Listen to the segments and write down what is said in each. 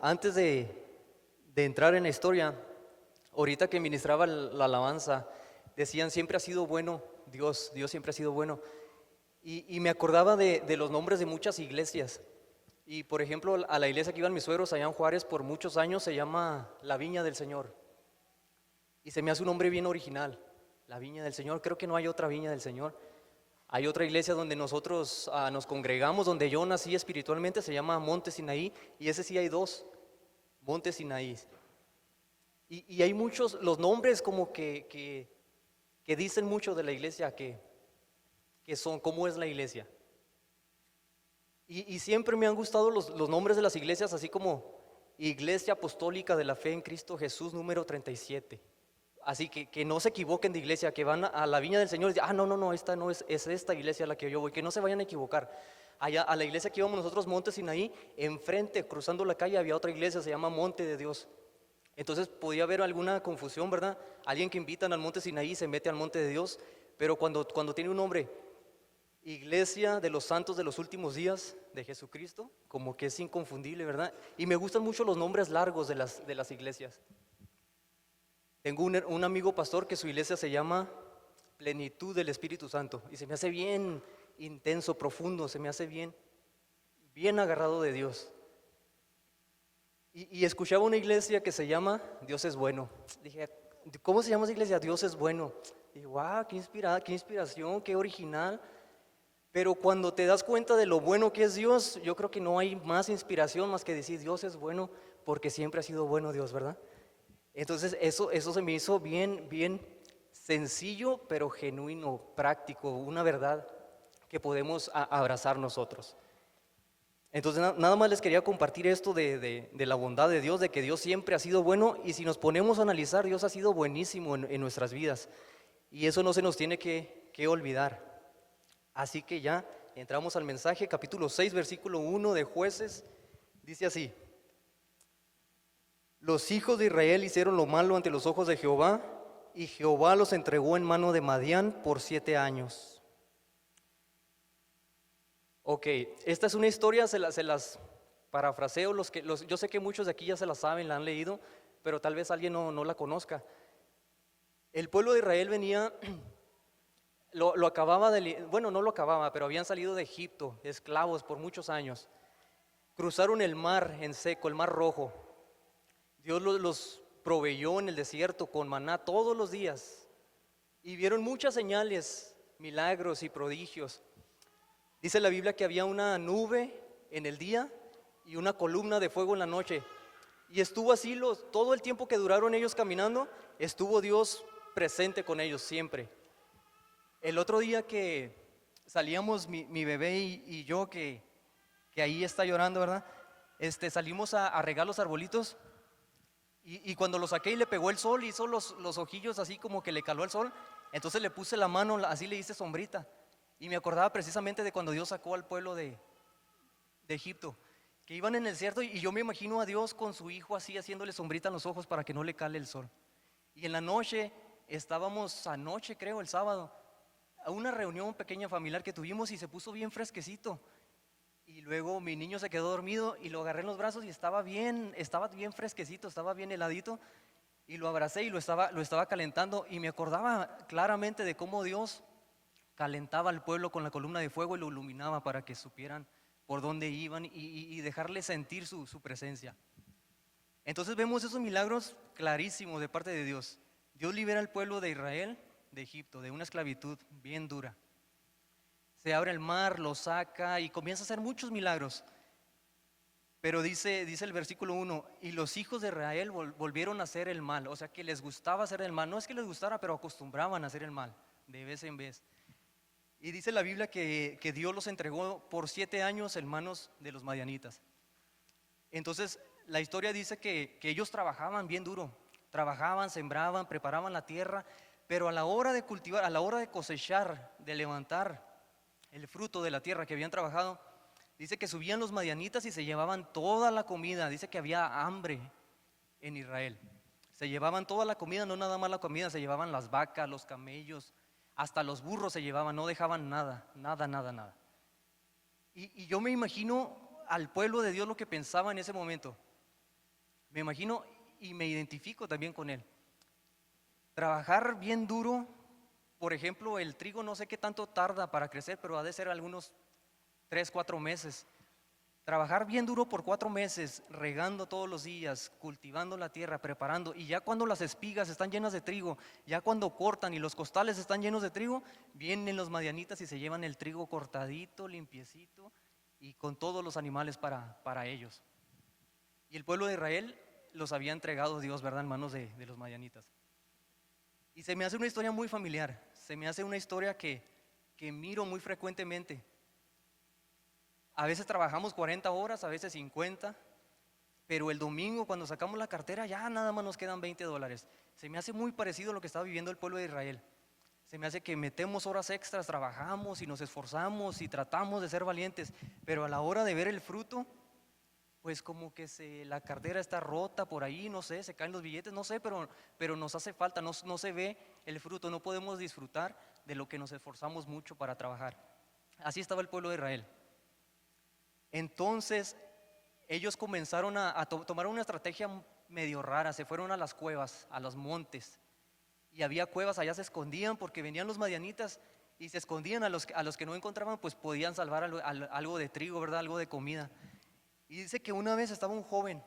antes de entrar en la historia, ahorita que ministraba la alabanza, decían, siempre ha sido bueno Dios, Dios siempre ha sido bueno. Y me acordaba de los nombres de muchas iglesias. Y por ejemplo, a la iglesia que iban mis suegros allá en Juárez por muchos años se llama La Viña del Señor. Y se me hace un nombre bien original, La Viña del Señor. Creo que no hay otra Viña del Señor. Hay otra iglesia donde nosotros nos congregamos, donde yo nací espiritualmente, se llama Monte Sinaí, y ese sí hay dos, Monte Sinaí. Y hay muchos, los nombres como que dicen mucho de la iglesia, que son, cómo es la iglesia. Y siempre me han gustado los nombres de las iglesias, así como Iglesia Apostólica de la Fe en Cristo Jesús número 37. Así que no se equivoquen de iglesia, que van a la Viña del Señor y dicen, no, esta no es esta iglesia a la que yo voy, que no se vayan a equivocar. Allá a la iglesia que íbamos nosotros, Monte Sinaí, enfrente, cruzando la calle, había otra iglesia, se llama Monte de Dios. Entonces podía haber alguna confusión, ¿verdad? Alguien que invitan al Monte Sinaí se mete al Monte de Dios, pero cuando tiene un nombre, Iglesia de los Santos de los Últimos Días de Jesucristo, como que es inconfundible, ¿verdad? Y me gustan mucho los nombres largos de las iglesias. Tengo un amigo pastor que su iglesia se llama Plenitud del Espíritu Santo y se me hace bien intenso, profundo, se me hace bien agarrado de Dios. Y escuchaba una iglesia que se llama Dios es bueno. Dije, ¿cómo se llama esa iglesia? Dios es bueno. Dije, wow, qué inspirada, qué inspiración, qué original. Pero cuando te das cuenta de lo bueno que es Dios, yo creo que no hay más inspiración más que decir Dios es bueno, porque siempre ha sido bueno Dios, ¿verdad? Entonces eso se me hizo bien sencillo, pero genuino, práctico, una verdad que podemos abrazar nosotros. Entonces nada más les quería compartir esto de la bondad de Dios, de que Dios siempre ha sido bueno, y si nos ponemos a analizar, Dios ha sido buenísimo en nuestras vidas, y eso no se nos tiene que olvidar. Así que ya entramos al mensaje, capítulo 6, versículo 1 de Jueces, dice así: los hijos de Israel hicieron lo malo ante los ojos de Jehová, y Jehová los entregó en mano de Madián por 7 años. Ok, esta es una historia, se las parafraseo, yo sé que muchos de aquí ya se la saben, la han leído, pero tal vez alguien no la conozca. El pueblo de Israel venía, lo acababa bueno, no lo acababa, pero habían salido de Egipto, esclavos por muchos años. Cruzaron el mar en seco, el mar Rojo. Dios los proveyó en el desierto con maná todos los días y vieron muchas señales, milagros y prodigios. Dice la Biblia que había una nube en el día y una columna de fuego en la noche. Y estuvo así todo el tiempo que duraron ellos caminando, estuvo Dios presente con ellos siempre. El otro día que salíamos mi bebé y yo, que ahí está llorando, ¿verdad? Salimos a regar los arbolitos. Y cuando lo saqué y le pegó el sol, hizo los ojillos así como que le caló el sol, entonces le puse la mano, así le hice sombrita. Y me acordaba precisamente de cuando Dios sacó al pueblo de Egipto, que iban en el desierto, y yo me imagino a Dios con su hijo así haciéndole sombrita en los ojos para que no le cale el sol. Y en la noche, estábamos anoche creo, el sábado, a una reunión pequeña familiar que tuvimos y se puso bien fresquecito. Y luego mi niño se quedó dormido y lo agarré en los brazos y estaba bien fresquecito, estaba bien heladito, y lo abracé y lo estaba calentando, y me acordaba claramente de cómo Dios calentaba al pueblo con la columna de fuego y lo iluminaba para que supieran por dónde iban y dejarles sentir su presencia. Entonces vemos esos milagros clarísimos de parte de Dios. Dios libera al pueblo de Israel de Egipto, de una esclavitud bien dura. Se abre el mar, lo saca y comienza a hacer muchos milagros. Pero dice el versículo 1, y los hijos de Israel volvieron a hacer el mal, o sea que les gustaba hacer el mal. No es que les gustara, pero acostumbraban a hacer el mal, de vez en vez. Y dice la Biblia que Dios los entregó por 7 años en manos de los madianitas. Entonces la historia dice que ellos trabajaban bien duro, trabajaban, sembraban, preparaban la tierra, pero a la hora de cultivar, a la hora de cosechar, de levantar el fruto de la tierra que habían trabajado, dice que subían los madianitas y se llevaban toda la comida. Dice que había hambre en Israel. Se llevaban toda la comida, no nada más la comida, se llevaban las vacas, los camellos, hasta los burros se llevaban, no dejaban nada. Y yo me imagino al pueblo de Dios lo que pensaba en ese momento. Me imagino y me identifico también con él. Trabajar bien duro, por ejemplo, el trigo no sé qué tanto tarda para crecer, pero ha de ser algunos 3, 4 meses. Trabajar bien duro por 4 meses, regando todos los días, cultivando la tierra, preparando, y ya cuando las espigas están llenas de trigo, ya cuando cortan y los costales están llenos de trigo, vienen los madianitas y se llevan el trigo cortadito, limpiecito y con todos los animales para ellos. Y el pueblo de Israel los había entregado Dios, ¿verdad?, en manos de los madianitas. Y se me hace una historia muy familiar, se me hace una historia que miro muy frecuentemente. A veces trabajamos 40 horas, a veces 50, pero el domingo cuando sacamos la cartera ya nada más nos quedan $20. Se me hace muy parecido a lo que está viviendo el pueblo de Israel. Se me hace que metemos horas extras, trabajamos y nos esforzamos y tratamos de ser valientes, pero a la hora de ver el fruto, pues como que la cartera está rota por ahí, no sé, se caen los billetes, no sé, pero nos hace falta, no se ve el fruto, no podemos disfrutar de lo que nos esforzamos mucho para trabajar. Así estaba el pueblo de Israel. Entonces ellos comenzaron a tomar una estrategia medio rara, se fueron a las cuevas, a los montes, y había cuevas, allá se escondían porque venían los madianitas y se escondían, a los que no encontraban pues podían salvar algo de trigo, ¿verdad?, algo de comida. Y dice que una vez estaba un joven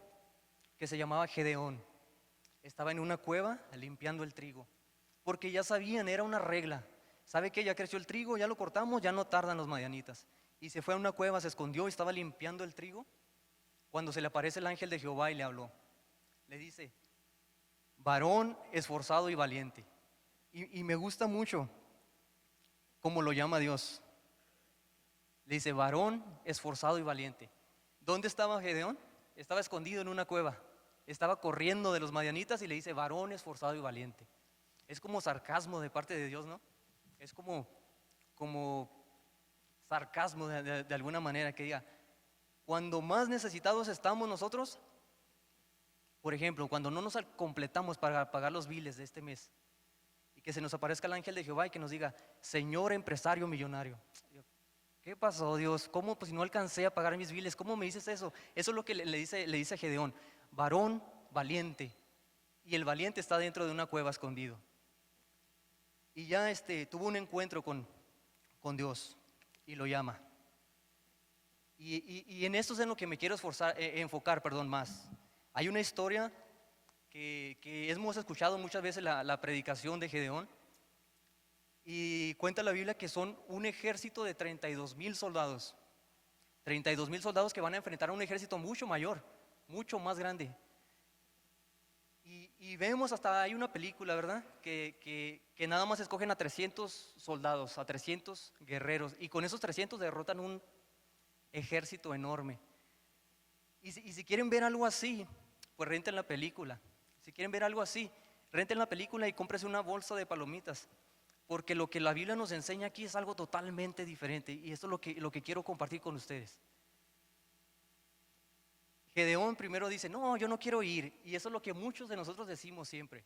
que se llamaba Gedeón, estaba en una cueva limpiando el trigo, porque ya sabían, era una regla, ¿sabe qué? Ya creció el trigo, ya lo cortamos, ya no tardan los madianitas. Y se fue a una cueva, se escondió y estaba limpiando el trigo, cuando se le aparece el ángel de Jehová y le habló. Le dice: varón esforzado y valiente. Y me gusta mucho cómo lo llama Dios. Le dice: varón esforzado y valiente. ¿Dónde estaba Gedeón? Estaba escondido en una cueva, estaba corriendo de los madianitas y le dice: varón esforzado y valiente. Es como sarcasmo de parte de Dios, ¿no? Es como sarcasmo de alguna manera, que diga, cuando más necesitados estamos nosotros, por ejemplo, cuando no nos completamos para pagar los biles de este mes, y que se nos aparezca el ángel de Jehová y que nos diga: señor empresario millonario. ¿Qué pasó, Dios? ¿Cómo? Pues si no alcancé a pagar mis biles, ¿cómo me dices eso? Eso es lo que le dice a Gedeón: varón valiente. Y el valiente está dentro de una cueva escondido. Y ya tuvo un encuentro con Dios y lo llama. Y en esto es en lo que me quiero enfocar más. Hay una historia que hemos escuchado muchas veces, la predicación de Gedeón, y cuenta la Biblia que son un ejército de 32,000 soldados. 32,000 soldados que van a enfrentar a un ejército mucho mayor, mucho más grande. Y vemos, hasta hay una película, ¿verdad?, que nada más escogen a 300 soldados, a 300 guerreros, y con esos 300 derrotan un ejército enorme. Y si quieren ver algo así, pues renten la película. Si quieren ver algo así, renten la película y cómprese una bolsa de palomitas, porque lo que la Biblia nos enseña aquí es algo totalmente diferente, y esto es lo que quiero compartir con ustedes. Gedeón primero dice: no, yo no quiero ir, y eso es lo que muchos de nosotros decimos siempre.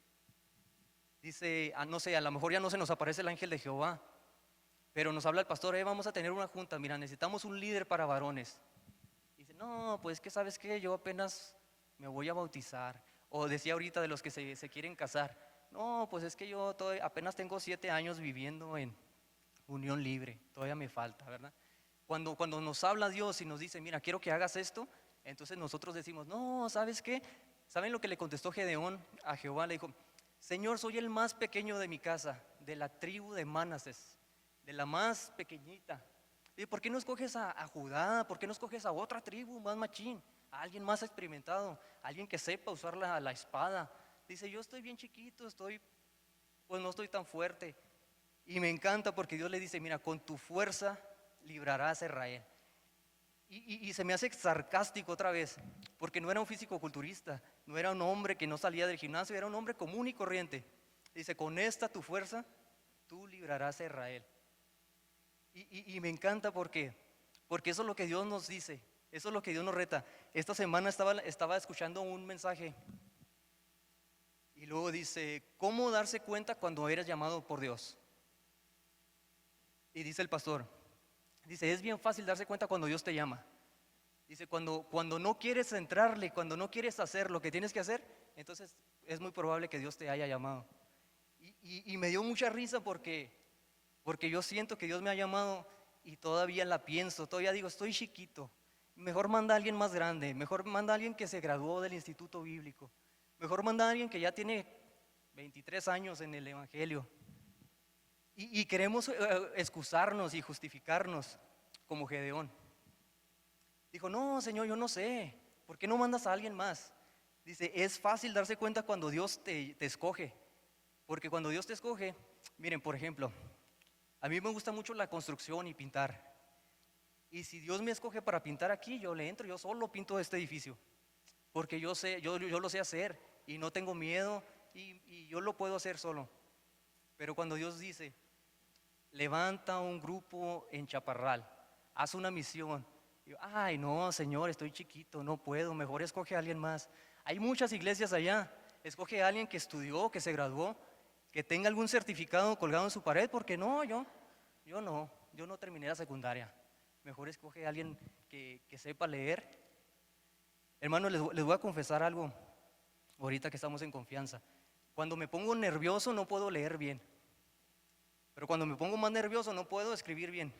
Dice: no sé, a lo mejor ya no se nos aparece el ángel de Jehová, pero nos habla el pastor: vamos a tener una junta, mira, necesitamos un líder para varones. Dice: no, pues que sabes que yo apenas me voy a bautizar. O decía ahorita de los que se quieren casar: no, pues es que yo apenas tengo 7 años viviendo en unión libre, todavía me falta, ¿verdad? Cuando nos habla Dios y nos dice: mira, quiero que hagas esto, entonces nosotros decimos: no, ¿sabes qué? ¿Saben lo que le contestó Gedeón a Jehová? Le dijo: Señor, soy el más pequeño de mi casa, de la tribu de Manases, de la más pequeñita. ¿Y por qué no escoges a Judá? ¿Por qué no escoges a otra tribu más machín? A alguien más experimentado, a alguien que sepa usar la espada. Dice: yo estoy bien chiquito, pues no estoy tan fuerte. Y me encanta porque Dios le dice: mira, con tu fuerza librarás a Israel. Y se me hace sarcástico otra vez, porque no era un físico-culturista, no era un hombre que no salía del gimnasio, era un hombre común y corriente. Dice: con esta tu fuerza, tú librarás a Israel. Y me encanta porque eso es lo que Dios nos dice, eso es lo que Dios nos reta. Esta semana estaba escuchando un mensaje y luego dice: ¿cómo darse cuenta cuando eres llamado por Dios? Y dice el pastor, dice: es bien fácil darse cuenta cuando Dios te llama. Dice, cuando no quieres entrarle, cuando no quieres hacer lo que tienes que hacer, entonces es muy probable que Dios te haya llamado. Y me dio mucha risa porque yo siento que Dios me ha llamado y todavía la pienso, todavía digo, estoy chiquito, mejor manda a alguien más grande, mejor manda a alguien que se graduó del instituto bíblico, mejor manda a alguien que ya tiene 23 años en el evangelio. Y queremos excusarnos y justificarnos como Gedeón. Dijo, no, Señor, yo no sé, ¿por qué no mandas a alguien más? Dice, es fácil darse cuenta cuando Dios te escoge, porque cuando Dios te escoge, miren, por ejemplo, a mí me gusta mucho la construcción y pintar. Y si Dios me escoge para pintar aquí, yo le entro, yo solo pinto este edificio. Porque yo sé, yo lo sé hacer y no tengo miedo y yo lo puedo hacer solo. Pero cuando Dios dice, levanta un grupo en Chaparral, haz una misión. Yo, ay, no, Señor, estoy chiquito, no puedo, mejor escoge a alguien más. Hay muchas iglesias allá, escoge a alguien que estudió, que se graduó, que tenga algún certificado colgado en su pared, porque no, yo no terminé la secundaria. Mejor escoge a alguien que sepa leer. Hermanos, les voy a confesar algo ahorita que estamos en confianza. Cuando me pongo nervioso no puedo leer bien, pero cuando me pongo más nervioso no puedo escribir bien.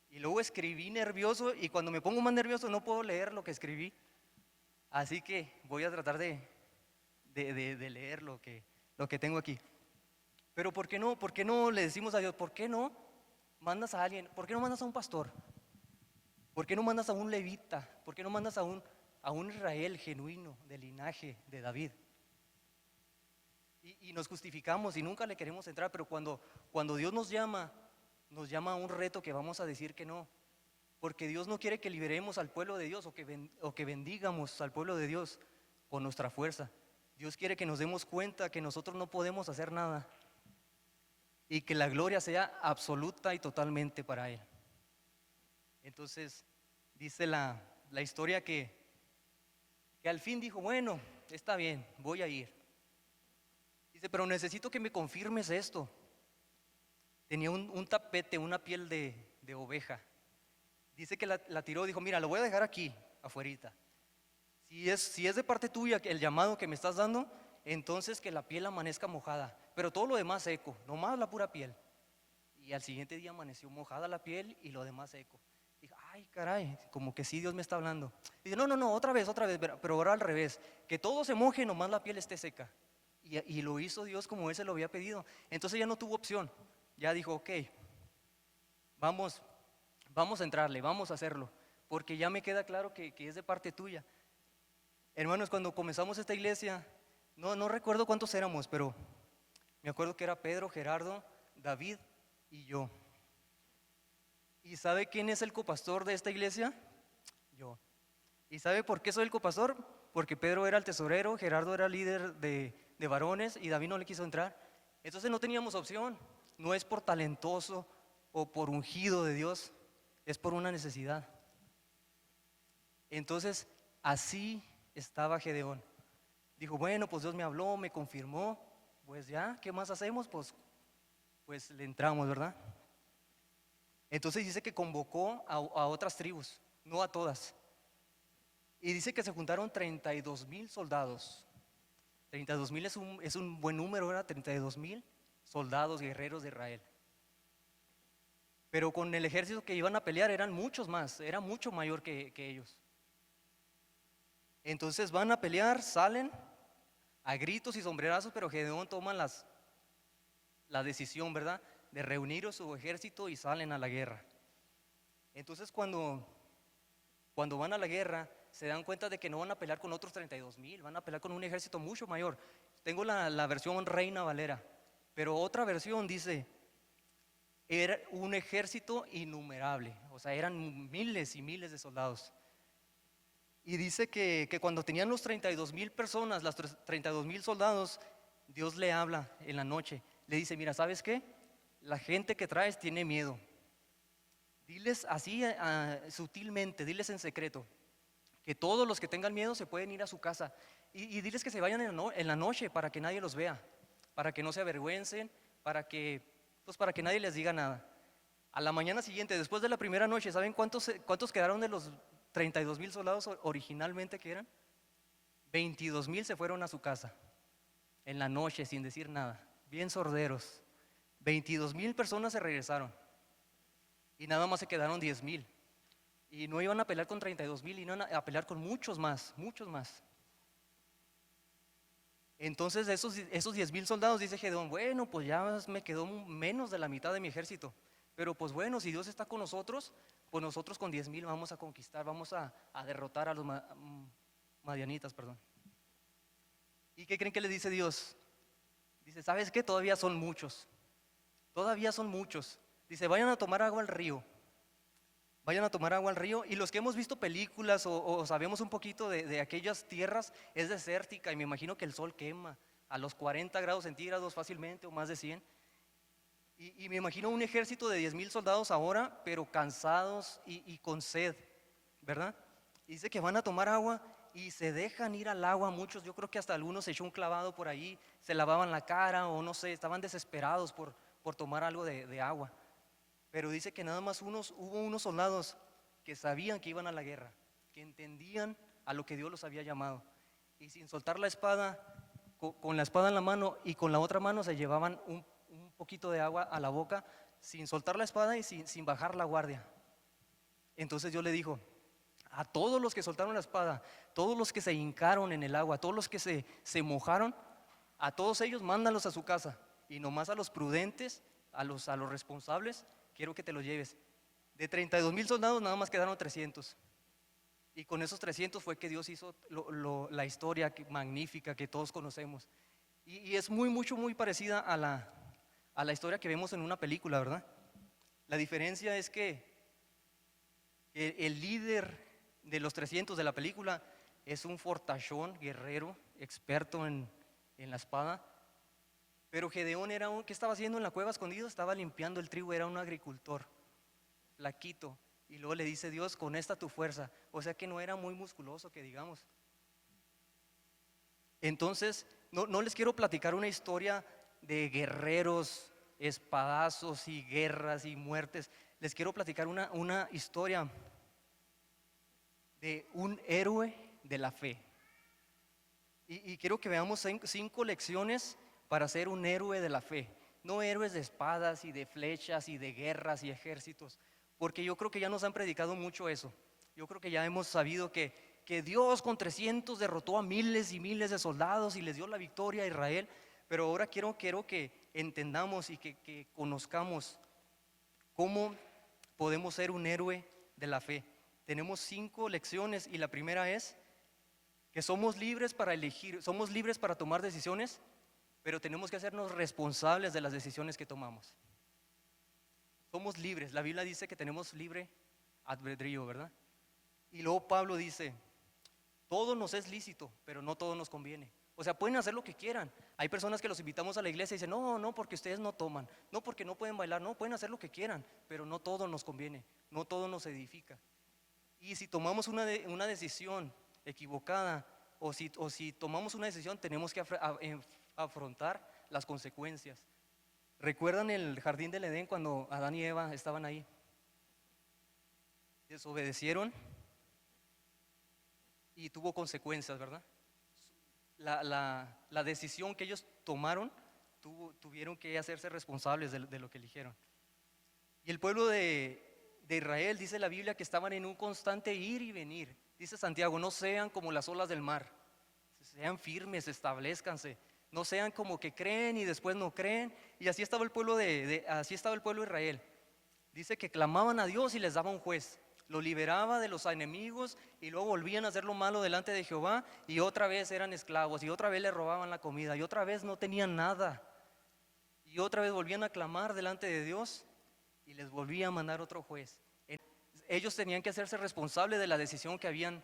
Y luego escribí nervioso y cuando me pongo más nervioso no puedo leer lo que escribí. Así que voy a tratar de leer lo que tengo aquí. Pero ¿por qué no? ¿Por qué no le decimos a Dios? ¿Por qué no mandas a alguien? ¿Por qué no mandas a un pastor? ¿Por qué no mandas a un levita? ¿Por qué no mandas a un Israel genuino del linaje de David? Y nos justificamos y nunca le queremos entrar, pero cuando Dios nos llama a un reto que vamos a decir que no. Porque Dios no quiere que liberemos al pueblo de Dios o que bendigamos al pueblo de Dios con nuestra fuerza. Dios quiere que nos demos cuenta que nosotros no podemos hacer nada y que la gloria sea absoluta y totalmente para Él. Entonces, dice la historia que al fin dijo, bueno, está bien, voy a ir. Dice, pero necesito que me confirmes esto. Tenía un tapete, una piel de oveja. Dice que la tiró, dijo, mira, lo voy a dejar aquí, afuerita. Si es de parte tuya el llamado que me estás dando, entonces que la piel amanezca mojada, pero todo lo demás seco, nomás la pura piel. Y al siguiente día amaneció mojada la piel y lo demás seco. Dije, ay, caray, como que sí Dios me está hablando. Dice, no, otra vez, pero ahora al revés, que todo se moje, nomás la piel esté seca. Y lo hizo Dios como Él se lo había pedido. Entonces ya no tuvo opción, ya dijo, ok, vamos a entrarle, vamos a hacerlo, porque ya me queda claro que es de parte tuya. Hermanos, cuando comenzamos esta iglesia, no recuerdo cuántos éramos, pero me acuerdo que era Pedro, Gerardo, David y yo. ¿Y sabe quién es el copastor de esta iglesia? Yo. ¿Y sabe por qué soy el copastor? Porque Pedro era el tesorero, Gerardo era líder de varones y David no le quiso entrar. Entonces no teníamos opción. No es por talentoso o por ungido de Dios, es por una necesidad. Entonces, así estaba Gedeón. Dijo, bueno, pues Dios me habló, me confirmó, pues ya, ¿qué más hacemos? Pues le entramos, ¿verdad? Entonces dice que convocó a otras tribus, no a todas. Y dice que se juntaron 32,000 soldados. 32,000 es un buen número, ¿verdad? 32,000 soldados, guerreros de Israel. Pero con el ejército que iban a pelear eran muchos más, era mucho mayor que ellos. Entonces van a pelear, salen a gritos y sombrerazos, pero Gedeón toma la decisión, ¿verdad?, de reunir a su ejército y salen a la guerra. Entonces cuando van a la guerra, se dan cuenta de que no van a pelear con otros 32,000, van a pelear con un ejército mucho mayor. Tengo la versión Reina Valera, pero otra versión dice, era un ejército innumerable, o sea, eran miles y miles de soldados. Y dice que cuando tenían los 32,000 personas, las 32,000 soldados, Dios le habla en la noche, le dice, mira, ¿sabes qué? La gente que traes tiene miedo. Diles así sutilmente, diles en secreto, que todos los que tengan miedo se pueden ir a su casa y diles que se vayan en la noche para que nadie los vea, para que no se avergüencen, para que nadie les diga nada. A la mañana siguiente, después de la primera noche, ¿saben cuántos quedaron de los 32,000 soldados originalmente que eran, 22,000 se fueron a su casa en la noche sin decir nada, bien sorderos. 22,000 personas se regresaron y nada más se quedaron 10,000. Y no iban a pelear con 32,000, iban a pelear con muchos más, muchos más. Entonces esos 10,000 soldados, dice Gedeón, bueno, pues ya me quedó menos de la mitad de mi ejército. Pero pues bueno, si Dios está con nosotros, pues nosotros con 10,000 vamos a conquistar, vamos a derrotar a los madianitas, perdón. ¿Y qué creen que le dice Dios? Dice, ¿sabes qué? Todavía son muchos. Todavía son muchos. Dice, vayan a tomar agua al río. Vayan a tomar agua al río. Y los que hemos visto películas o sabemos un poquito de aquellas tierras, es desértica y me imagino que el sol quema a los 40 grados centígrados fácilmente o más de 100. Y me imagino un ejército de 10,000 soldados ahora, pero cansados y con sed, ¿verdad? Y dice que van a tomar agua y se dejan ir al agua muchos. Yo creo que hasta algunos se echó un clavado por ahí, se lavaban la cara o no sé, estaban desesperados por tomar algo de agua. Pero dice que nada más hubo unos soldados que sabían que iban a la guerra, que entendían a lo que Dios los había llamado. Y sin soltar la espada, con la espada en la mano y con la otra mano se llevaban un poquito de agua a la boca, sin soltar la espada y sin bajar la guardia. Entonces Dios le dijo, a todos los que soltaron la espada, todos los que se hincaron en el agua, todos los que se mojaron, a todos ellos mándalos a su casa. Y nomás a los prudentes, a los responsables, quiero que te los lleves. De 32,000 soldados nada más quedaron 300. Y con esos 300 fue que Dios hizo la historia magnífica que todos conocemos. Y es muy parecida a la historia que vemos en una película, ¿verdad? La diferencia es que el líder de los 300 de la película es un fortachón, guerrero, experto en la espada. Pero Gedeón ¿qué estaba haciendo en la cueva escondido? Estaba limpiando el trigo, era un agricultor, flaquito. Y luego le dice Dios, con esta tu fuerza. O sea que no era muy musculoso, que digamos. Entonces, no les quiero platicar una historia de guerreros, espadazos y guerras y muertes. Les quiero platicar una historia de un héroe de la fe. Y quiero que veamos 5 lecciones para ser un héroe de la fe. No héroes de espadas y de flechas y de guerras y ejércitos, porque yo creo que ya nos han predicado mucho eso. Yo creo que ya hemos sabido que Dios con 300 derrotó a miles y miles de soldados y les dio la victoria a Israel. Pero ahora quiero que entendamos y que conozcamos cómo podemos ser un héroe de la fe. Tenemos 5 lecciones y la primera es que somos libres para elegir, somos libres para tomar decisiones, pero tenemos que hacernos responsables de las decisiones que tomamos. Somos libres, la Biblia dice que tenemos libre albedrío, ¿verdad? Y luego Pablo dice, todo nos es lícito, pero no todo nos conviene. O sea, pueden hacer lo que quieran. Hay personas que los invitamos a la iglesia y dicen, no, porque ustedes no toman, no porque no pueden bailar, no, pueden hacer lo que quieran, pero no todo nos conviene, no todo nos edifica. Y si tomamos una decisión equivocada, o si tomamos una decisión, tenemos que afrontar las consecuencias. ¿Recuerdan el jardín del Edén cuando Adán y Eva estaban ahí? Desobedecieron y tuvo consecuencias, ¿verdad? La decisión que ellos tomaron, tuvieron que hacerse responsables de lo que eligieron. Y el pueblo de Israel, dice la Biblia, que estaban en un constante ir y venir. Dice Santiago, no sean como las olas del mar, sean firmes, establezcanse. No sean como que creen y después no creen. Y así estaba el pueblo así estaba el pueblo de Israel. Dice que clamaban a Dios y les daba un juez. Lo liberaba de los enemigos y luego volvían a hacer lo malo delante de Jehová y otra vez eran esclavos y otra vez le robaban la comida y otra vez no tenían nada. Y otra vez volvían a clamar delante de Dios y les volvía a mandar otro juez. Ellos tenían que hacerse responsables de la decisión que habían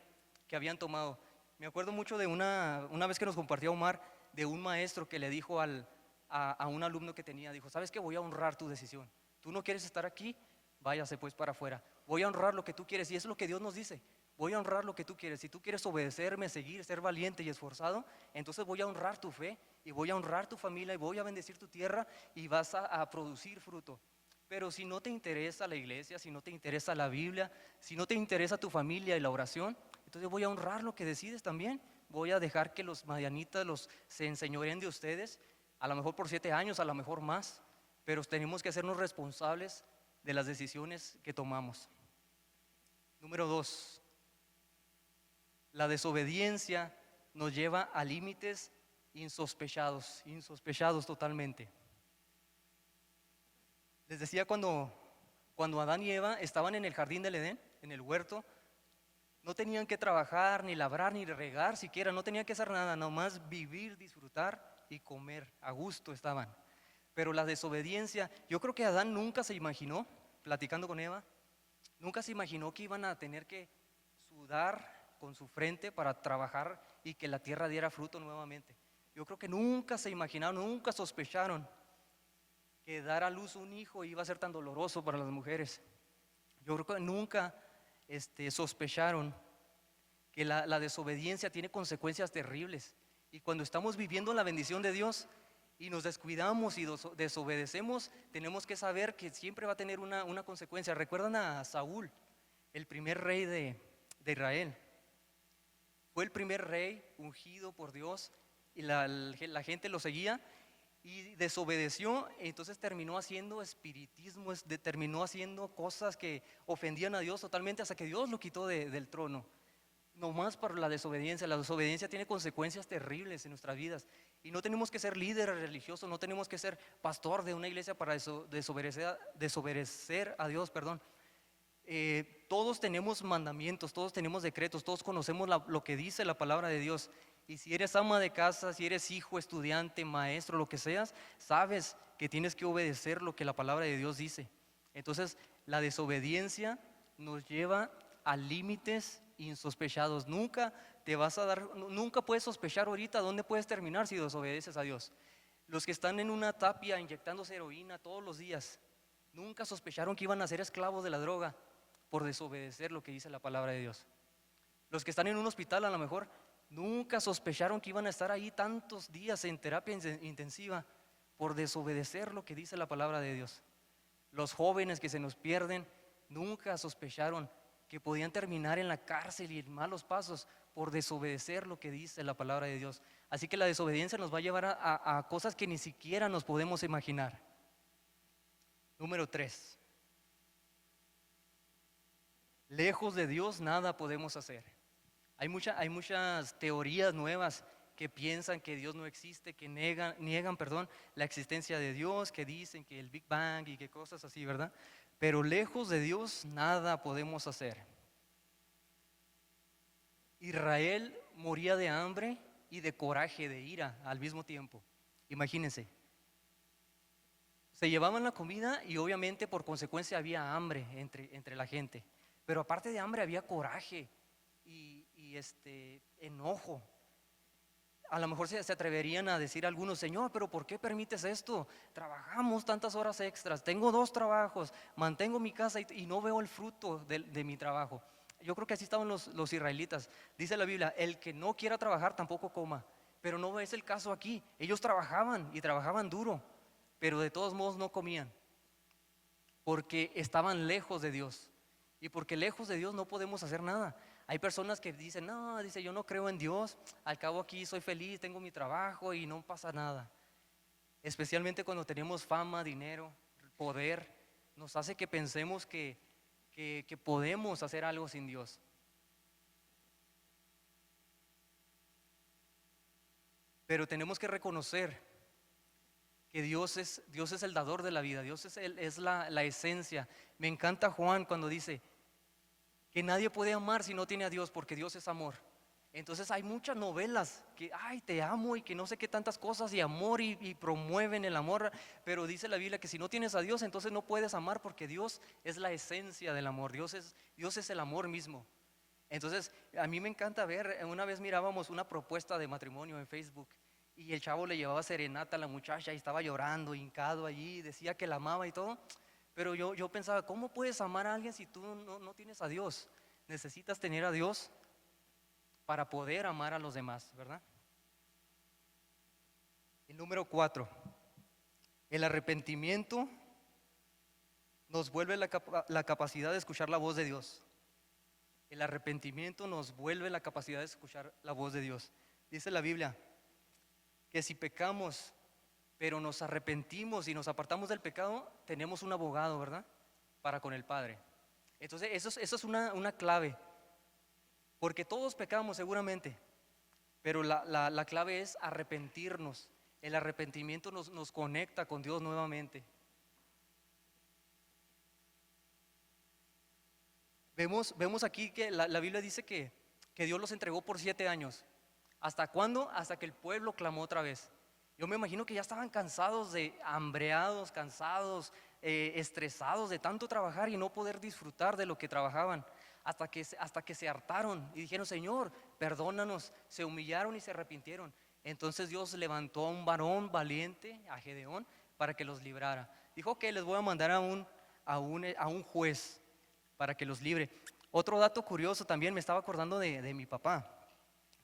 tomado. Me acuerdo mucho de una vez que nos compartió Omar, de un maestro que le dijo a un alumno que tenía, dijo, ¿sabes qué? Voy a honrar tu decisión. ¿Tú no quieres estar aquí? Váyase pues para afuera. Voy a honrar lo que tú quieres. Y eso es lo que Dios nos dice. Voy a honrar lo que tú quieres. Si tú quieres obedecerme, seguir, ser valiente y esforzado, entonces voy a honrar tu fe y voy a honrar tu familia y voy a bendecir tu tierra y vas a producir fruto. Pero si no te interesa la iglesia, si no te interesa la Biblia, si no te interesa tu familia y la oración, entonces voy a honrar lo que decides también. Voy a dejar que los madianitas se enseñoreen de ustedes, a lo mejor por 7 años, a lo mejor más, pero tenemos que hacernos responsables de las decisiones que tomamos. Número 2, la desobediencia nos lleva a límites insospechados totalmente. Les decía cuando Adán y Eva estaban en el jardín del Edén, en el huerto, no tenían que trabajar, ni labrar, ni regar siquiera, no tenían que hacer nada, nomás vivir, disfrutar y comer, a gusto estaban. Pero la desobediencia, yo creo que Adán nunca se imaginó, platicando con Eva, nunca se imaginó que iban a tener que sudar con su frente para trabajar y que la tierra diera fruto nuevamente. Yo creo que nunca se imaginaron, nunca sospecharon que dar a luz un hijo iba a ser tan doloroso para las mujeres. Yo creo que nunca sospecharon que la desobediencia tiene consecuencias terribles. Y cuando estamos viviendo la bendición de Dios y nos descuidamos y desobedecemos, tenemos que saber que siempre va a tener una consecuencia. ¿Recuerdan a Saúl, el primer rey de Israel? Fue el primer rey ungido por Dios y la gente lo seguía y desobedeció, entonces terminó haciendo espiritismo, terminó haciendo cosas que ofendían a Dios totalmente hasta que Dios lo quitó del trono. Nomás por la desobediencia tiene consecuencias terribles en nuestras vidas y no tenemos que ser líderes religiosos, no tenemos que ser pastor de una iglesia para desobedecer a Dios, perdón. Todos tenemos mandamientos, todos tenemos decretos, todos conocemos lo que dice la palabra de Dios. Y si eres ama de casa, si eres hijo, estudiante, maestro, lo que seas, sabes que tienes que obedecer lo que la palabra de Dios dice. Entonces, la desobediencia nos lleva a límites insospechados. Nunca puedes sospechar ahorita dónde puedes terminar si desobedeces a Dios. Los que están en una tapia inyectándose heroína todos los días, nunca sospecharon que iban a ser esclavos de la droga por desobedecer lo que dice la palabra de Dios. Los que están en un hospital a lo mejor nunca sospecharon que iban a estar ahí tantos días en terapia intensiva por desobedecer lo que dice la palabra de Dios. Los jóvenes que se nos pierden nunca sospecharon que podían terminar en la cárcel y en malos pasos por desobedecer lo que dice la palabra de Dios. Así que la desobediencia nos va a llevar a cosas que ni siquiera nos podemos imaginar. Número 3. Lejos de Dios nada podemos hacer. Hay muchas teorías nuevas que piensan que Dios no existe, que niegan la existencia de Dios, que dicen que el Big Bang y que cosas así, ¿verdad? Pero lejos de Dios nada podemos hacer. Israel moría de hambre y de coraje, de ira al mismo tiempo. Imagínense. Se llevaban la comida y obviamente por consecuencia había hambre entre la gente. Pero aparte de hambre había coraje y enojo. A lo mejor se atreverían a decir algunos: Señor, pero ¿por qué permites esto? Trabajamos tantas horas extras, tengo 2 trabajos, mantengo mi casa y no veo el fruto de mi trabajo. Yo creo que así estaban los israelitas. Dice la Biblia: el que no quiera trabajar tampoco coma. Pero no es el caso aquí. Ellos trabajaban y trabajaban duro, pero de todos modos no comían, porque estaban lejos de Dios. Y porque lejos de Dios no podemos hacer nada. Hay personas que dicen: no, yo no creo en Dios, al cabo aquí soy feliz, tengo mi trabajo y no pasa nada. Especialmente cuando tenemos fama, dinero, poder, nos hace que pensemos que podemos hacer algo sin Dios. Pero tenemos que reconocer que Dios es el dador de la vida, Dios es la esencia. Me encanta Juan cuando dice que nadie puede amar si no tiene a Dios, porque Dios es amor. Entonces hay muchas novelas que, ay, te amo y que no sé qué tantas cosas y amor y promueven el amor, pero dice la Biblia que si no tienes a Dios, entonces no puedes amar, porque Dios es la esencia del amor, Dios es el amor mismo. Entonces a mí me encanta ver, una vez mirábamos una propuesta de matrimonio en Facebook y el chavo le llevaba serenata a la muchacha y estaba llorando, hincado allí, decía que la amaba y todo. Pero yo pensaba: ¿cómo puedes amar a alguien si tú no tienes a Dios? Necesitas tener a Dios para poder amar a los demás, ¿verdad? El número 4, el arrepentimiento nos vuelve la capacidad de escuchar la voz de Dios. El arrepentimiento nos vuelve la capacidad de escuchar la voz de Dios. Dice la Biblia que si pecamos, pero nos arrepentimos y nos apartamos del pecado, tenemos un abogado, ¿verdad? Para con el Padre. Entonces, eso es una clave, porque todos pecamos seguramente, pero la clave es arrepentirnos. El arrepentimiento nos conecta con Dios nuevamente. Vemos aquí que la Biblia dice que Dios los entregó por 7 años. ¿Hasta cuándo? Hasta que el pueblo clamó otra vez. Yo me imagino que ya estaban cansados, hambreados, cansados, estresados de tanto trabajar y no poder disfrutar de lo que trabajaban. Hasta que se hartaron y dijeron: Señor, perdónanos. Se humillaron y se arrepintieron. Entonces Dios levantó a un varón valiente, a Gedeón, para que los librara. Dijo que les voy a mandar a un juez para que los libre. Otro dato curioso también, me estaba acordando de mi papá,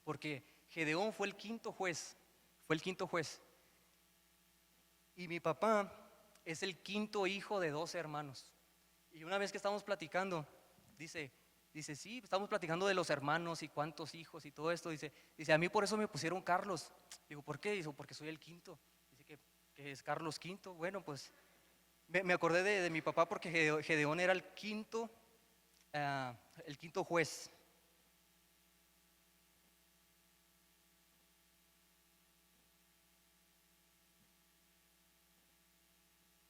porque Gedeón fue el quinto juez, y mi papá es el quinto hijo de 12 hermanos. Y una vez que estamos platicando, dice, sí, estamos platicando de los hermanos y cuántos hijos y todo esto. Dice, a mí por eso me pusieron Carlos. Digo, ¿por qué? Dice, porque soy el quinto. Dice que es Carlos quinto. Bueno, pues me acordé de mi papá porque Gedeón era el quinto juez.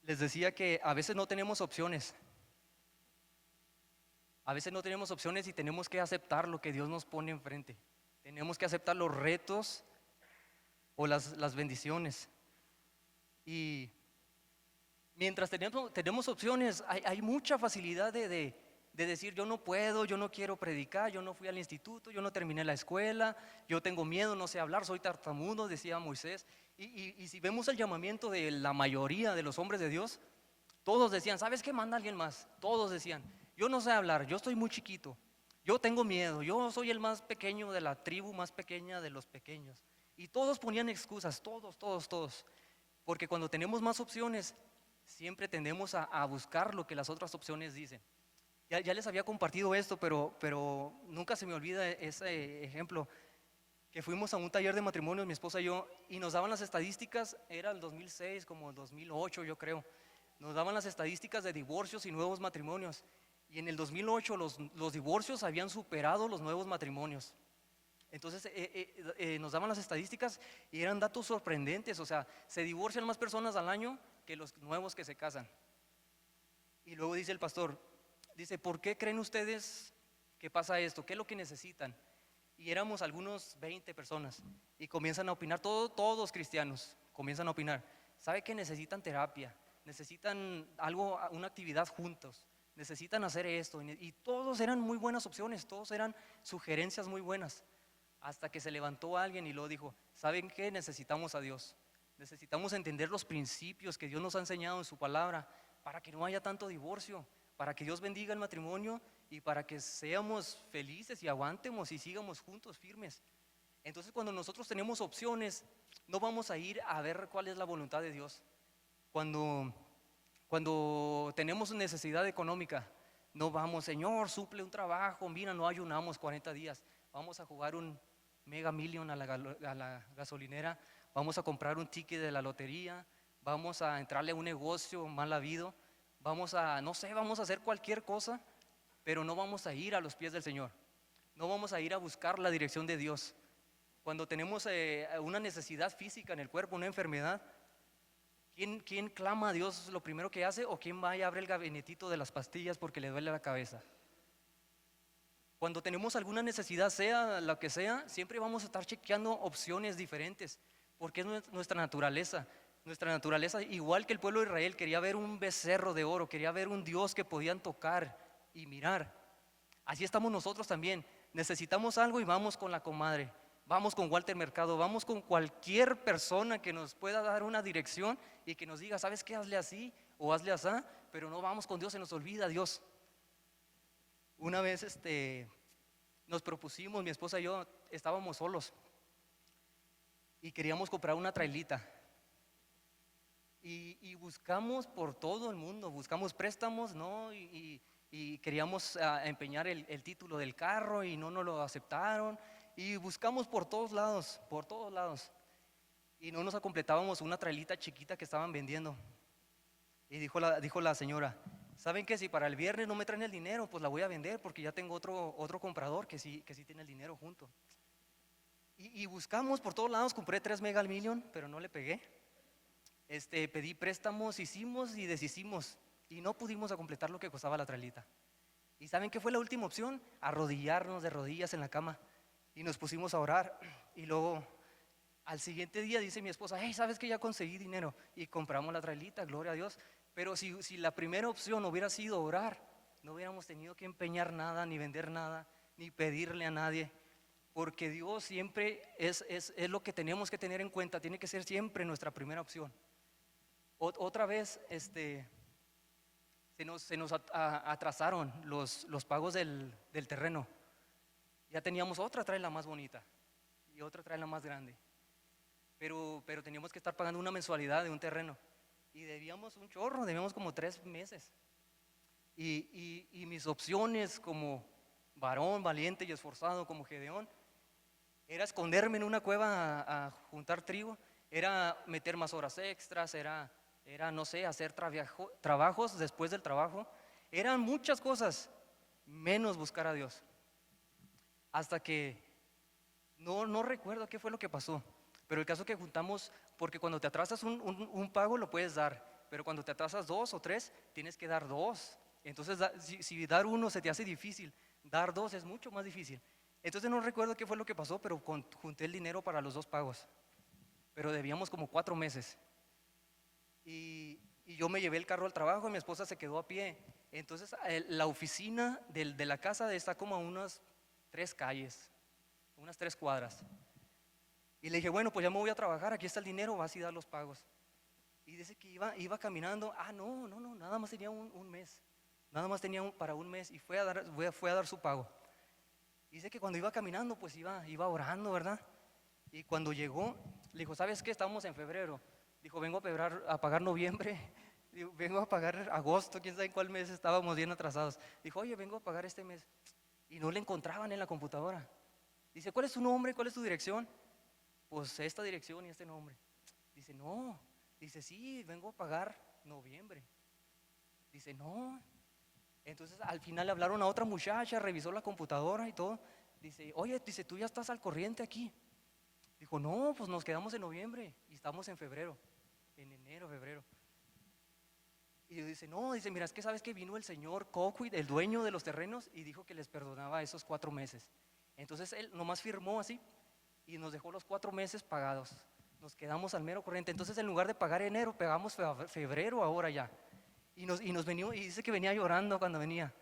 Les decía que a veces no tenemos opciones. A veces no tenemos opciones y tenemos que aceptar lo que Dios nos pone enfrente. Tenemos que aceptar los retos o las bendiciones. Y mientras tenemos opciones, hay mucha facilidad de decir: yo no puedo, yo no quiero predicar, yo no fui al instituto, yo no terminé la escuela, yo tengo miedo, no sé hablar, soy tartamudo, decía Moisés. Y si vemos el llamamiento de la mayoría de los hombres de Dios, todos decían: ¿sabes qué? Manda a alguien más. Todos decían: yo no sé hablar, yo estoy muy chiquito, yo tengo miedo, yo soy el más pequeño de la tribu más pequeña de los pequeños. Y todos ponían excusas, todos. Porque cuando tenemos más opciones, siempre tendemos a buscar lo que las otras opciones dicen. Ya les había compartido esto, pero nunca se me olvida ese ejemplo, que fuimos a un taller de matrimonios, mi esposa y yo, y nos daban las estadísticas. Era el 2006, como el 2008 yo creo. Nos daban las estadísticas de divorcios y nuevos matrimonios. Y en el 2008 los divorcios habían superado los nuevos matrimonios. Entonces nos daban las estadísticas y eran datos sorprendentes. O sea, se divorcian más personas al año que los nuevos que se casan. Y luego dice el pastor, dice: ¿por qué creen ustedes que pasa esto? ¿Qué es lo que necesitan? Y éramos algunos 20 personas y comienzan a opinar, todos cristianos comienzan a opinar: ¿sabe que necesitan terapia? Necesitan algo, una actividad juntos, necesitan hacer esto. Y todos eran muy buenas opciones, todos eran sugerencias muy buenas. Hasta que se levantó alguien y lo dijo: ¿saben qué? Necesitamos a Dios. Necesitamos entender los principios que Dios nos ha enseñado en su palabra para que no haya tanto divorcio, para que Dios bendiga el matrimonio y para que seamos felices y aguantemos y sigamos juntos firmes. Entonces, cuando nosotros tenemos opciones, no vamos a ir a ver cuál es la voluntad de Dios. Cuando tenemos necesidad económica, no vamos: Señor, suple un trabajo, mira, no ayunamos 40 días, vamos a jugar un Mega Million a la gasolinera, vamos a comprar un ticket de la lotería, vamos a entrarle a un negocio mal habido, vamos a hacer cualquier cosa, pero no vamos a ir a los pies del Señor, no vamos a ir a buscar la dirección de Dios. Cuando tenemos una necesidad física en el cuerpo, una enfermedad, ¿quién clama a Dios lo primero que hace? ¿O quién va y abre el gabinetito de las pastillas porque le duele la cabeza? Cuando tenemos alguna necesidad, sea lo que sea, siempre vamos a estar chequeando opciones diferentes, porque es nuestra naturaleza. Nuestra naturaleza, igual que el pueblo de Israel, quería ver un becerro de oro, quería ver un Dios que podían tocar y mirar. Así estamos nosotros también. Necesitamos algo y vamos con la comadre, vamos con Walter Mercado, vamos con cualquier persona que nos pueda dar una dirección y que nos diga: ¿sabes qué? Hazle así o hazle así, pero no vamos con Dios, se nos olvida Dios. Una vez nos propusimos, mi esposa y yo estábamos solos y queríamos comprar una trailita. y buscamos por todo el mundo, buscamos préstamos, ¿no? Y queríamos empeñar el título del carro y no nos lo aceptaron. Y buscamos por todos lados, por todos lados. Y no nos completábamos una trailita chiquita que estaban vendiendo. Y dijo la señora, ¿saben qué? Si para el viernes no me traen el dinero, pues la voy a vender porque ya tengo otro comprador que sí tiene el dinero junto. Y buscamos por todos lados, compré 3 Mega Million, pero no le pegué. Pedí préstamos, hicimos y deshicimos y no pudimos a completar lo que costaba la trailita. ¿Y saben qué fue la última opción? Arrodillarnos de rodillas en la cama y nos pusimos a orar. Y luego al siguiente día dice mi esposa, hey, ¿sabes que ya conseguí dinero? Y compramos la trailita, gloria a Dios. Pero si la primera opción hubiera sido orar, no hubiéramos tenido que empeñar nada, ni vender nada, ni pedirle a nadie. Porque Dios siempre es lo que tenemos que tener en cuenta, tiene que ser siempre nuestra primera opción. Otra vez se nos atrasaron los pagos del terreno. Ya teníamos otra traila más bonita y otra traila más grande. Pero teníamos que estar pagando una mensualidad de un terreno. Y debíamos un chorro, debíamos como 3 meses. Y mis opciones como varón, valiente y esforzado como Gedeón, era esconderme en una cueva a juntar trigo, era meter más horas extras, era no sé, hacer trabajos después del trabajo. Eran muchas cosas, menos buscar a Dios. Hasta que, no recuerdo qué fue lo que pasó, pero el caso que juntamos, porque cuando te atrasas un pago lo puedes dar, pero cuando te atrasas 2 o 3, tienes que dar 2. Entonces, si dar 1 se te hace difícil, dar 2 es mucho más difícil. Entonces no recuerdo qué fue lo que pasó, pero junté el dinero para los 2 pagos. Pero debíamos como 4 meses. Y yo me llevé el carro al trabajo y mi esposa se quedó a pie. Entonces la oficina de la casa está como a unas 3 calles, unas 3 cuadras. Y le dije, bueno, pues ya me voy a trabajar, aquí está el dinero, vas a dar los pagos. Y dice que iba caminando, no, nada más tenía un mes. Nada más tenía para un mes y fue a dar su pago. Dice que cuando iba caminando, pues iba orando, ¿verdad? Y cuando llegó, le dijo, ¿sabes qué? Estamos en febrero. Dijo, vengo a pagar noviembre, dijo, vengo a pagar agosto, quién sabe en cuál mes estábamos bien atrasados. Dijo, oye, vengo a pagar este mes. Y no le encontraban en la computadora. Dice, ¿cuál es tu nombre? ¿Cuál es tu dirección? Pues esta dirección y este nombre. Dice, no. Dice, sí, vengo a pagar noviembre. Dice, no. Entonces al final le hablaron a otra muchacha, revisó la computadora y todo. Dice, oye, dice, tú ya estás al corriente aquí. Dijo, no, pues nos quedamos en noviembre y estamos en febrero, en enero, febrero. Y dice, no, dice, mira, es que sabes que vino el señor Cocuid, el dueño de los terrenos, y dijo que les perdonaba esos 4 meses. Entonces él nomás firmó así y nos dejó los 4 meses pagados. Nos quedamos al mero corriente. Entonces en lugar de pagar enero, pagamos febrero ahora ya. Y nos venía, y dice que venía llorando cuando venía.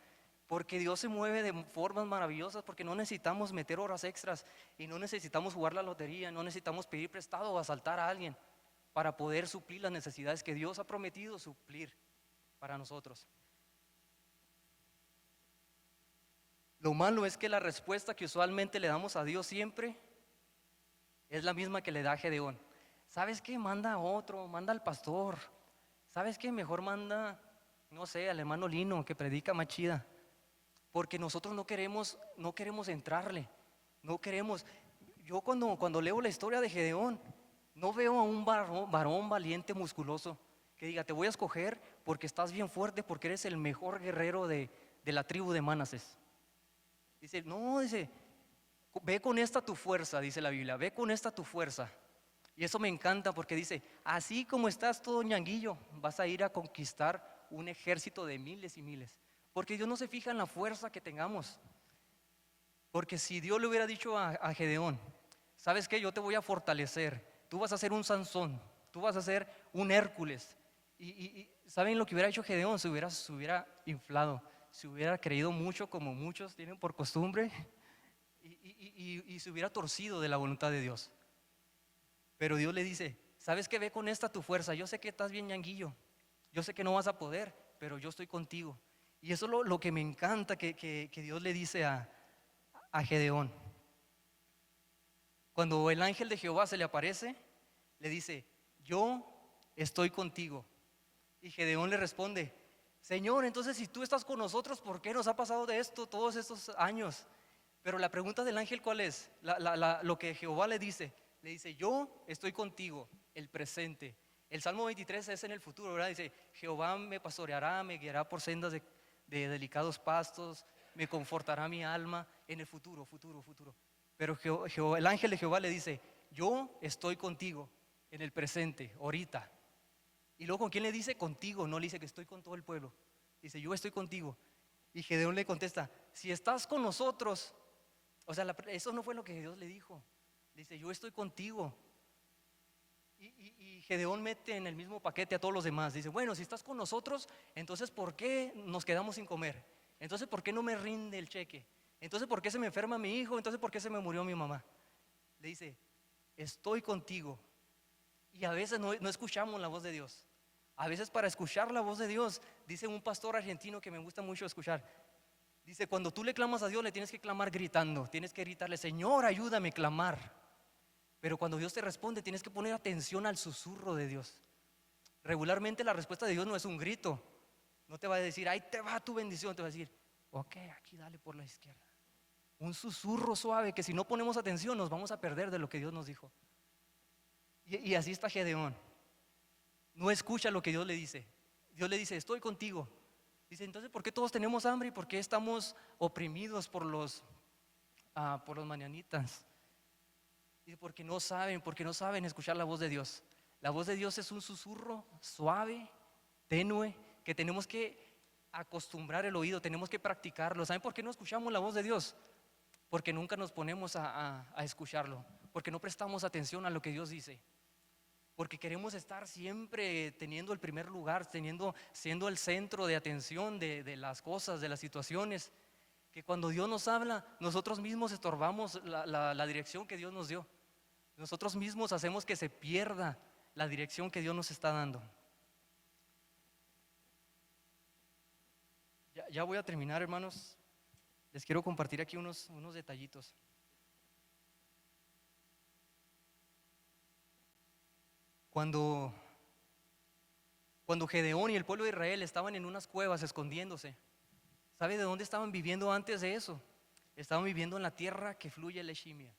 Porque Dios se mueve de formas maravillosas, porque no necesitamos meter horas extras y no necesitamos jugar la lotería, no necesitamos pedir prestado o asaltar a alguien para poder suplir las necesidades que Dios ha prometido suplir para nosotros. Lo malo es que la respuesta que usualmente le damos a Dios siempre es la misma que le da a Gedeón. ¿Sabes qué? Manda a otro, manda al pastor. ¿Sabes qué? Mejor manda, no sé, al hermano Lino que predica más chida. Porque nosotros no queremos entrarle, no queremos. Yo cuando leo la historia de Gedeón, no veo a un varón valiente, musculoso, que diga, te voy a escoger porque estás bien fuerte, porque eres el mejor guerrero de la tribu de Manases. Dice, no, dice, ve con esta tu fuerza, dice la Biblia, ve con esta tu fuerza. Y eso me encanta porque dice, así como estás todo ñanguillo, vas a ir a conquistar un ejército de miles y miles. Porque Dios no se fija en la fuerza que tengamos. Porque si Dios le hubiera dicho a Gedeón, ¿sabes qué? Yo te voy a fortalecer, tú vas a ser un Sansón, tú vas a ser un Hércules. Y ¿saben lo que hubiera hecho Gedeón? Se hubiera inflado, se hubiera creído mucho como muchos tienen por costumbre y se hubiera torcido de la voluntad de Dios. Pero Dios le dice, ¿sabes qué? Ve con esta tu fuerza, yo sé que estás bien ñanguillo, yo sé que no vas a poder, pero yo estoy contigo. Y eso es lo que me encanta que Dios le dice a Gedeón. Cuando el ángel de Jehová se le aparece, le dice, yo estoy contigo. Y Gedeón le responde, Señor, entonces si tú estás con nosotros, ¿por qué nos ha pasado de esto todos estos años? Pero la pregunta del ángel, ¿cuál es? Lo que Jehová le dice, yo estoy contigo, el presente. El Salmo 23 es en el futuro, ¿verdad? Dice, Jehová me pastoreará, me guiará por sendas de delicados pastos, me confortará mi alma en el futuro, futuro, futuro. Pero el ángel de Jehová le dice, yo estoy contigo en el presente, ahorita. Y luego, ¿con quién le dice? Contigo, no le dice que estoy con todo el pueblo. Dice, yo estoy contigo. Y Gedeón le contesta, si estás con nosotros, o sea, eso no fue lo que Dios le dijo. Dice, yo estoy contigo. Y Gedeón mete en el mismo paquete a todos los demás. Dice, bueno, si estás con nosotros, entonces ¿por qué nos quedamos sin comer? Entonces ¿por qué no me rinde el cheque? Entonces ¿por qué se me enferma mi hijo? Entonces ¿por qué se me murió mi mamá? Le dice, estoy contigo. Y a veces no escuchamos la voz de Dios. A veces para escuchar la voz de Dios, dice un pastor argentino que me gusta mucho escuchar, dice, cuando tú le clamas a Dios le tienes que clamar gritando, tienes que gritarle, Señor, ayúdame a clamar. Pero cuando Dios te responde, tienes que poner atención al susurro de Dios. Regularmente la respuesta de Dios no es un grito. No te va a decir, ahí te va tu bendición. Te va a decir, ok, aquí dale por la izquierda. Un susurro suave que si no ponemos atención nos vamos a perder de lo que Dios nos dijo. Y así está Gedeón. No escucha lo que Dios le dice. Dios le dice, estoy contigo. Dice, entonces, ¿por qué todos tenemos hambre y por qué estamos oprimidos por los mañanitas? Dice, porque no saben escuchar la voz de Dios. La voz de Dios es un susurro suave, tenue, que tenemos que acostumbrar el oído, tenemos que practicarlo. ¿Saben por qué no escuchamos la voz de Dios? Porque nunca nos ponemos a escucharlo, porque no prestamos atención a lo que Dios dice. Porque queremos estar siempre teniendo el primer lugar, siendo el centro de atención de las cosas, de las situaciones. Que cuando Dios nos habla, nosotros mismos estorbamos la dirección que Dios nos dio. Nosotros mismos hacemos que se pierda la dirección que Dios nos está dando. Ya voy a terminar, hermanos. Les quiero compartir aquí unos detallitos. Cuando Gedeón y el pueblo de Israel estaban en unas cuevas escondiéndose, ¿sabe de dónde estaban viviendo antes de eso? Estaban viviendo en la tierra que fluye la Eshimia.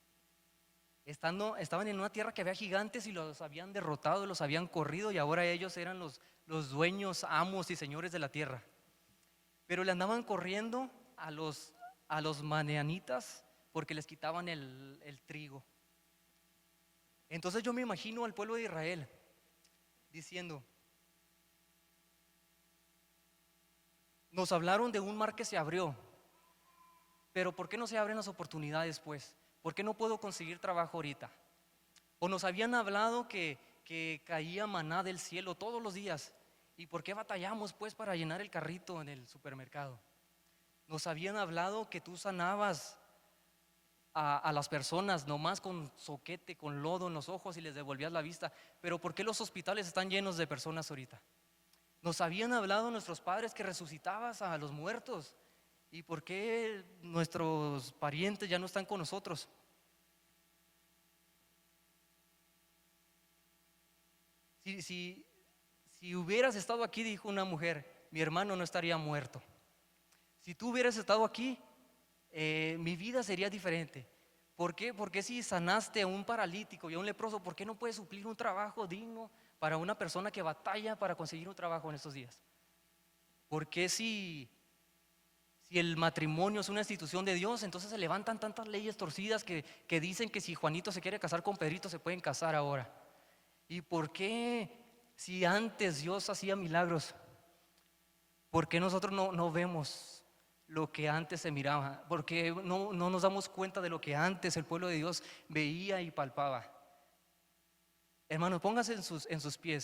Estaban en una tierra que había gigantes y los habían derrotado, los habían corrido y ahora ellos eran los dueños, amos y señores de la tierra. Pero le andaban corriendo a los madianitas porque les quitaban el trigo. Entonces yo me imagino al pueblo de Israel diciendo, nos hablaron de un mar que se abrió, pero ¿por qué no se abren las oportunidades pues? ¿Por qué no puedo conseguir trabajo ahorita? O nos habían hablado que caía maná del cielo todos los días, ¿y por qué batallamos pues para llenar el carrito en el supermercado? Nos habían hablado que tú sanabas a las personas nomás con soquete, con lodo en los ojos y les devolvías la vista, pero ¿por qué los hospitales están llenos de personas ahorita? Nos habían hablado nuestros padres que resucitabas a los muertos, ¿y por qué nuestros parientes ya no están con nosotros? Si hubieras estado aquí, dijo una mujer, mi hermano no estaría muerto. Si tú hubieras estado aquí, mi vida sería diferente. ¿Por qué? Porque si sanaste a un paralítico y a un leproso, ¿por qué no puedes suplir un trabajo digno para una persona que batalla para conseguir un trabajo en estos días? ¿Por qué si el matrimonio es una institución de Dios, entonces se levantan tantas leyes torcidas que dicen que si Juanito se quiere casar con Pedrito se pueden casar ahora? ¿Y por qué si antes Dios hacía milagros, por qué nosotros no vemos lo que antes se miraba? ¿Por qué no nos damos cuenta de lo que antes el pueblo de Dios veía y palpaba? Hermanos, pónganse en sus pies.